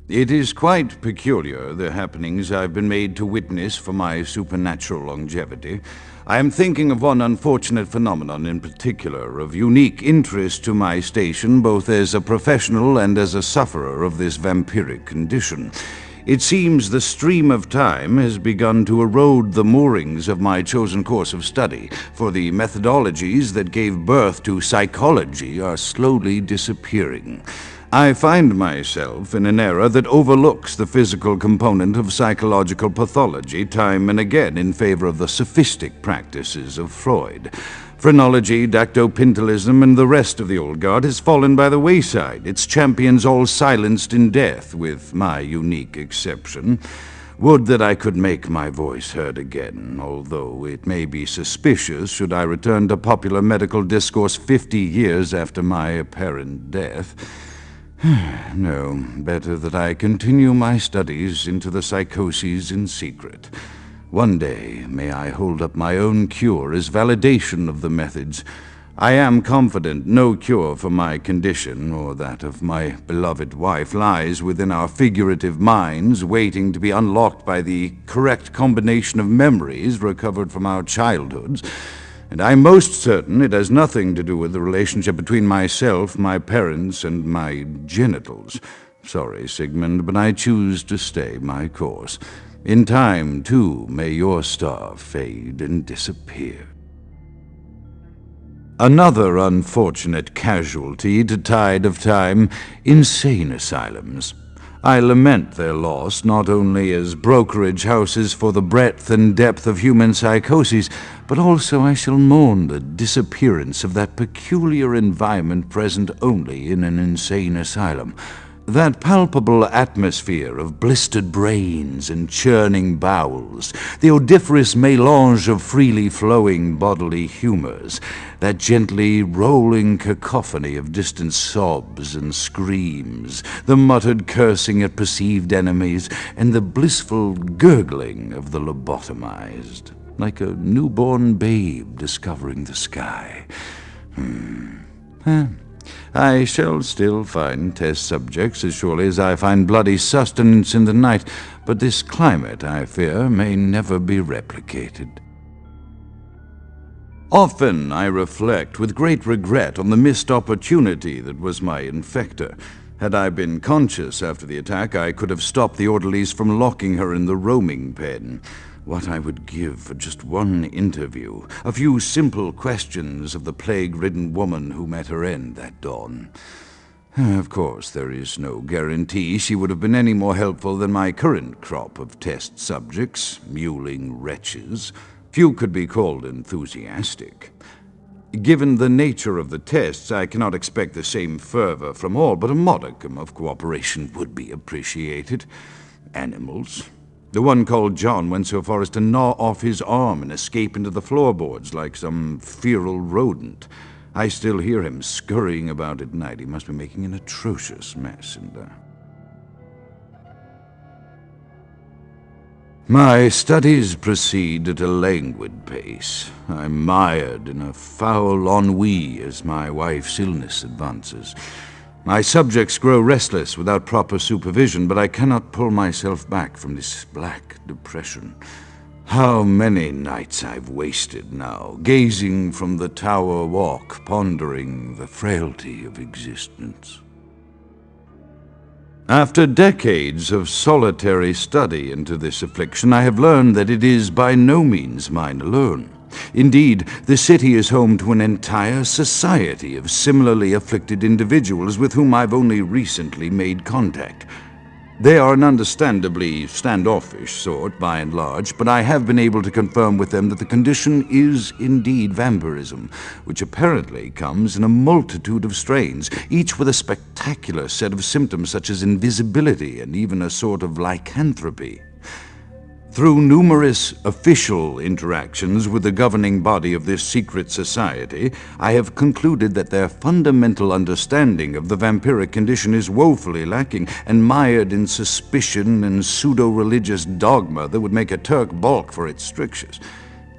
It is quite peculiar, the happenings I've been made to witness for my supernatural longevity. I am thinking of one unfortunate phenomenon in particular, of unique interest to my station, both as a professional and as a sufferer of this vampiric condition. It seems the stream of time has begun to erode the moorings of my chosen course of study, for the methodologies that gave birth to psychology are slowly disappearing. I find myself in an era that overlooks the physical component of psychological pathology time and again in favor of the sophistic practices of Freud. Phrenology, dactopintilism, and the rest of the old guard has fallen by the wayside, its champions all silenced in death, with my unique exception. Would that I could make my voice heard again, although it may be suspicious should I return to popular medical discourse 50 years after my apparent death. No, better that I continue my studies into the psychoses in secret. One day may I hold up my own cure as validation of the methods. I am confident no cure for my condition, or that of my beloved wife, lies within our figurative minds, waiting to be unlocked by the correct combination of memories recovered from our childhoods. And I'm most certain it has nothing to do with the relationship between myself, my parents, and my genitals. Sorry, Sigmund, but I choose to stay my course. In time, too, may your star fade and disappear. Another unfortunate casualty to tide of time, insane asylums. I lament their loss not only as brokerage houses for the breadth and depth of human psychoses, but also I shall mourn the disappearance of that peculiar environment present only in an insane asylum. That palpable atmosphere of blistered brains and churning bowels, the odoriferous melange of freely flowing bodily humors, that gently rolling cacophony of distant sobs and screams, the muttered cursing at perceived enemies, and the blissful gurgling of the lobotomized, like a newborn babe discovering the sky. I shall still find test subjects as surely as I find bloody sustenance in the night, but this climate, I fear, may never be replicated. Often I reflect with great regret on the missed opportunity that was my infector. Had I been conscious after the attack, I could have stopped the orderlies from locking her in the roaming pen. What I would give for just one interview, a few simple questions of the plague-ridden woman who met her end that dawn. Of course, there is no guarantee she would have been any more helpful than my current crop of test subjects, mewling wretches. Few could be called enthusiastic. Given the nature of the tests, I cannot expect the same fervor from all, but a modicum of cooperation would be appreciated. Animals. The one called John went so far as to gnaw off his arm and escape into the floorboards like some feral rodent. I still hear him scurrying about at night. He must be making an atrocious mess in there. My studies proceed at a languid pace. I'm mired in a foul ennui as my wife's illness advances. My subjects grow restless without proper supervision, but I cannot pull myself back from this black depression. How many nights I've wasted now, gazing from the tower walk, pondering the frailty of existence. After decades of solitary study into this affliction, I have learned that it is by no means mine alone. Indeed, the city is home to an entire society of similarly afflicted individuals with whom I've only recently made contact. They are an understandably standoffish sort, by and large, but I have been able to confirm with them that the condition is indeed vampirism, which apparently comes in a multitude of strains, each with a spectacular set of symptoms such as invisibility and even a sort of lycanthropy. Through numerous official interactions with the governing body of this secret society, I have concluded that their fundamental understanding of the vampiric condition is woefully lacking and mired in suspicion and pseudo-religious dogma that would make a Turk balk for its strictures.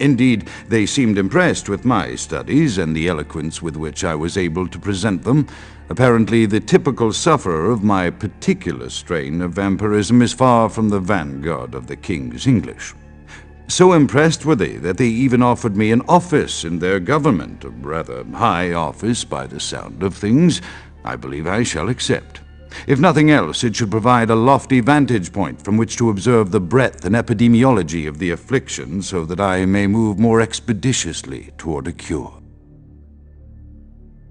Indeed, they seemed impressed with my studies and the eloquence with which I was able to present them. Apparently, the typical sufferer of my particular strain of vampirism is far from the vanguard of the King's English. So impressed were they that they even offered me an office in their government, a rather high office by the sound of things. I believe I shall accept. If nothing else, it should provide a lofty vantage point from which to observe the breadth and epidemiology of the affliction, so that I may move more expeditiously toward a cure.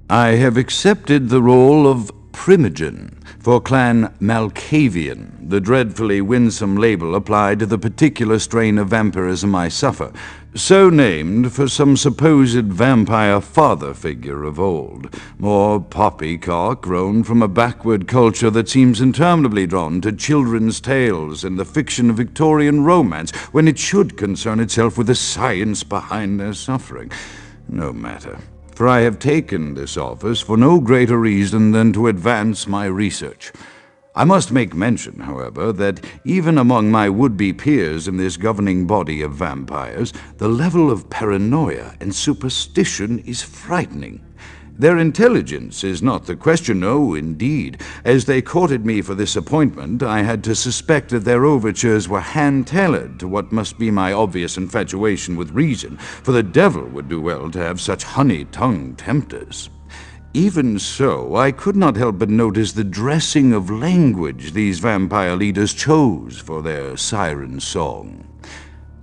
I have accepted the role of primogen for Clan Malkavian, the dreadfully winsome label applied to the particular strain of vampirism I suffer, so named for some supposed vampire father figure of old, more poppycock grown from a backward culture that seems interminably drawn to children's tales and the fiction of Victorian romance, when it should concern itself with the science behind their suffering. No matter, for I have taken this office for no greater reason than to advance my research. I must make mention, however, that even among my would-be peers in this governing body of vampires, the level of paranoia and superstition is frightening. Their intelligence is not the question, no, indeed. As they courted me for this appointment, I had to suspect that their overtures were hand-tailored to what must be my obvious infatuation with reason, for the devil would do well to have such honey-tongued tempters. Even so, I could not help but notice the dressing of language these vampire leaders chose for their siren song.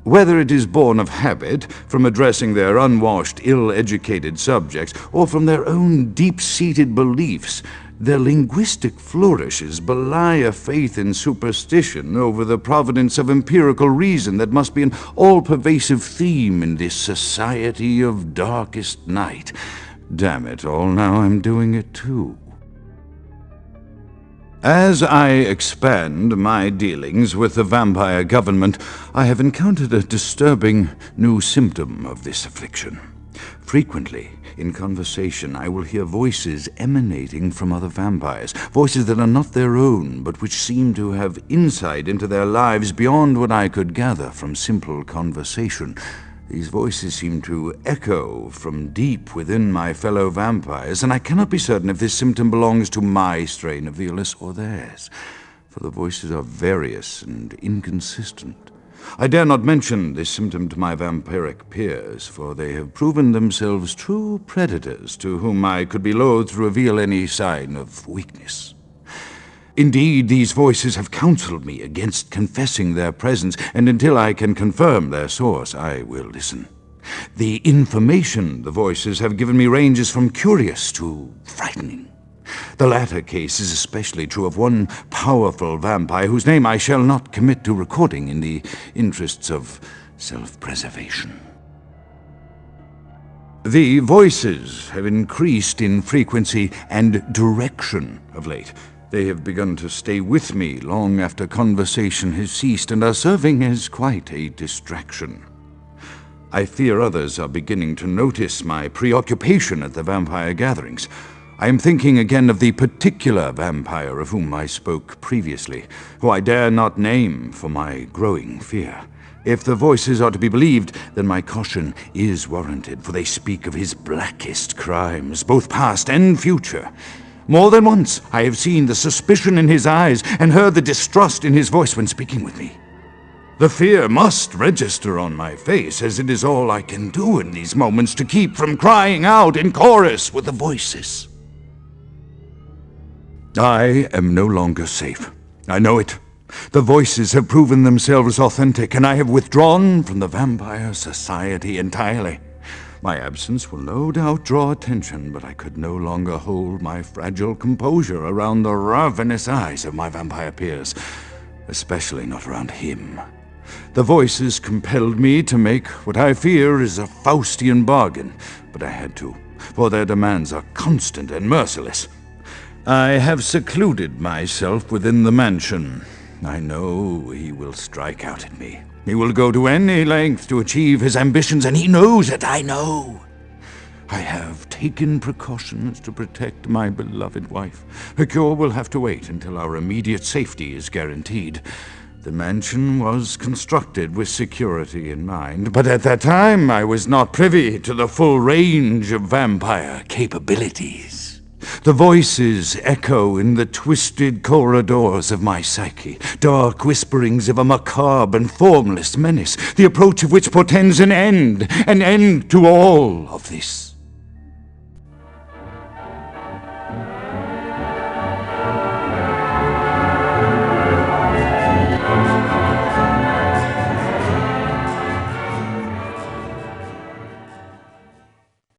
Whether it is born of habit, from addressing their unwashed, ill-educated subjects, or from their own deep-seated beliefs, their linguistic flourishes belie a faith in superstition over the providence of empirical reason that must be an all-pervasive theme in this society of darkest night. Damn it all, now I'm doing it too. As I expand my dealings with the vampire government, I have encountered a disturbing new symptom of this affliction. Frequently, in conversation, I will hear voices emanating from other vampires, voices that are not their own, but which seem to have insight into their lives beyond what I could gather from simple conversation. These voices seem to echo from deep within my fellow vampires, and I cannot be certain if this symptom belongs to my strain of vilest or theirs, for the voices are various and inconsistent. I dare not mention this symptom to my vampiric peers, for they have proven themselves true predators to whom I could be loath to reveal any sign of weakness. Indeed, these voices have counseled me against confessing their presence, and until I can confirm their source, I will listen. The information the voices have given me ranges from curious to frightening. The latter case is especially true of one powerful vampire whose name I shall not commit to recording in the interests of self-preservation. The voices have increased in frequency and direction of late. They have begun to stay with me long after conversation has ceased and are serving as quite a distraction. I fear others are beginning to notice my preoccupation at the vampire gatherings. I am thinking again of the particular vampire of whom I spoke previously, who I dare not name for my growing fear. If the voices are to be believed, then my caution is warranted, for they speak of his blackest crimes, both past and future. More than once I have seen the suspicion in his eyes and heard the distrust in his voice when speaking with me. The fear must register on my face, as it is all I can do in these moments to keep from crying out in chorus with the voices. I am no longer safe. I know it. The voices have proven themselves authentic, and I have withdrawn from the vampire society entirely. My absence will no doubt draw attention, but I could no longer hold my fragile composure around the ravenous eyes of my vampire peers, especially not around him. The voices compelled me to make what I fear is a Faustian bargain, but I had to, for their demands are constant and merciless. I have secluded myself within the mansion. I know he will strike out at me. He will go to any length to achieve his ambitions, and he knows it, I know. I have taken precautions to protect my beloved wife. Her cure will have to wait until our immediate safety is guaranteed. The mansion was constructed with security in mind, but at that time I was not privy to the full range of vampire capabilities. The voices echo in the twisted corridors of my psyche, dark whisperings of a macabre and formless menace, the approach of which portends an end to all of this.